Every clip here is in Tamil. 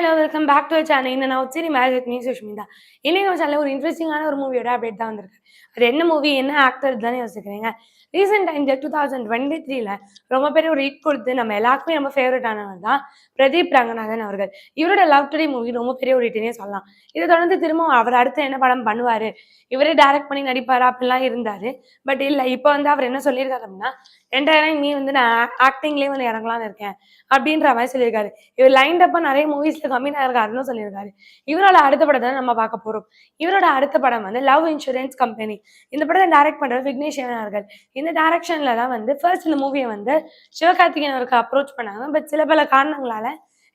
Hello welcome back to channel. இந்த நான் சரி மேரேஜ் வித் மீ சுஷ்மிதா. இன்னைக்கு நம்ம சேனல்ல ஒரு இன்ட்ரெஸ்டிங்கான ஒரு மூவியோட அப்டேட் தான் வந்திருக்கு. அது என்ன மூவி, என்ன ஆக்டர் தானே யோசிக்கிறீங்க. ரீசெண்ட் டைம்ல 2023ல ரொம்ப பெரிய ஒரு ஹிட் கொடுத்து நம்ம எல்லாருக்குமே ரொம்ப ஃபேவரட் ஆனவர் தான் பிரதீப் ரங்கநாதன் அவர்கள். இவரோட லவ் டுடே மூவி ரொம்ப பெரிய ஒரு ஹிட்னே சொல்லலாம். இதை தொடர்ந்து திரும்ப அவர் அடுத்து என்ன படம் பண்ணுவாரு, இவரே டைரக்ட் பண்ணி நடிப்பாரு அப்படிலாம் இருந்தாரு. பட் இல்ல, இப்போ வந்து அவர் என்ன சொல்லியிருக்காரு அப்படின்னா, 2000 மீ வந்து நான் ஆக்டிங்லேயே வந்து இறங்கலான்னு இருக்கேன் அப்படின்ற மாதிரி சொல்லியிருக்காரு. இவர் லைன் அப்பா நிறைய மூவிஸ்ல கம்மியா இருக்காருன்னு சொல்லியிருக்காரு. இவரோட அடுத்த படத்தை நம்ம பார்க்க போறோம். இவரோட அடுத்த படம் வந்து லவ் இன்சூரன்ஸ் கம்பெனி. இந்த படத்தை டைரக்ட் பண்றது விக்னேஷ் அவர்கள். இந்த டைரக்ஷன்ல தான் வந்து ஃபர்ஸ்ட் இந்த மூவியை வந்து சிவகார்த்திகேயன் அவருக்கு அப்ரோச் பண்ணாங்க. பட் சில பல காரணங்களால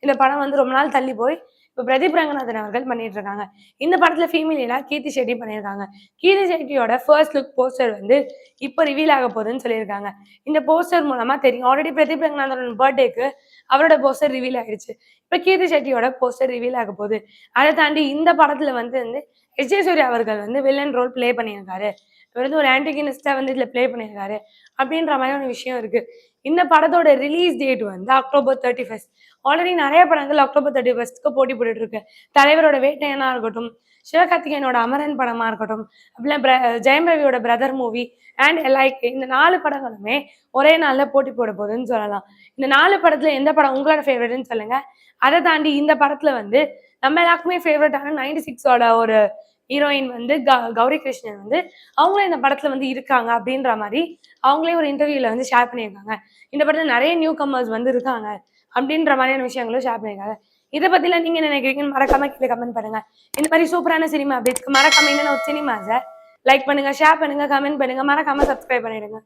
இந்த படம் வந்து ரொம்ப நாள் தள்ளி போய் இப்போ பிரதீப் ரங்கநாதன் அவர்கள் பண்ணிட்டு இருக்காங்க. இந்த படத்துல ஃபீமேலா கீர்த்தி ஷெட்டி பண்ணியிருக்காங்க. கீர்த்தி ஷெட்டியோட ஃபர்ஸ்ட் லுக் போஸ்டர் வந்து இப்போ ரிவீல் ஆக போகுதுன்னு சொல்லியிருக்காங்க. இந்த போஸ்டர் மூலமா தெரியும். ஆல்ரெடி பிரதீப் ரங்கநாதன் பர்த்டேக்கு அவரோட போஸ்டர் ரிவீல் ஆயிடுச்சு. இப்போ கீர்த்தி ஷெட்டியோட போஸ்டர் ரிவீல் ஆக போகுது. அதை தாண்டி இந்த படத்துல வந்து எஸ் ஜே சூர்யா அவர்கள் வந்து வில்லன் ரோல் பிளே பண்ணியிருக்காரு. இவர் வந்து ஒரு ஆன்டிகனிஸ்டா வந்து இதுல பிளே பண்ணியிருக்காரு அப்படின்ற மாதிரி ஒரு விஷயம் இருக்கு. இந்த படத்தோட ரிலீஸ் டேட் வந்து October 31. ஆல்ரெடி நிறைய படங்கள் October 31க்கு போட்டி போட்டுட்டு இருக்கு. தலைவரோட வேட்டையனா இருக்கட்டும், சிவகார்த்திகேயனோட அமரன் படமா இருக்கட்டும், அப்படிலாம் ஜெயம் ரவியோட பிரதர் மூவி அண்ட் லைக் இந்த 4 படங்களுமே ஒரே நாள்ல போட்டி போட போகுதுன்னு சொல்லலாம். இந்த 4 படத்துல எந்த படம் உங்களோட ஃபேவரட்னு சொல்லுங்க. அதை தாண்டி இந்த படத்துல வந்து நம்ம எல்லாருக்குமே ஃபேவரட்டான 96ஓட ஒரு ஹீரோயின் வந்து கௌரி கிருஷ்ணன் வந்து அவங்களும் இந்த படத்துல வந்து இருக்காங்க அப்படின்ற மாதிரி அவங்களே ஒரு இன்டர்வியூல வந்து ஷேர் பண்ணியிருக்காங்க. இந்த படத்துல நிறைய நியூ கமர்ஸ் வந்து இருக்காங்க அப்படின்ற மாதிரியான விஷயங்களும் ஷேர் பண்ணியிருக்காங்க. இதை பத்திலாம் நீங்க நினைக்கிறீங்கன்னு மறக்காம கீழே கமெண்ட் பண்ணுங்க. இந்த மாதிரி சூப்பரான சினிமா அப்டேட்ஸ்க்கு மறக்காம என்ன சினிமாஸை லைக் பண்ணுங்க, ஷேர் பண்ணுங்க, கமெண்ட் பண்ணுங்க, மறக்காம சப்ஸ்கிரைப் பண்ணிடுங்க.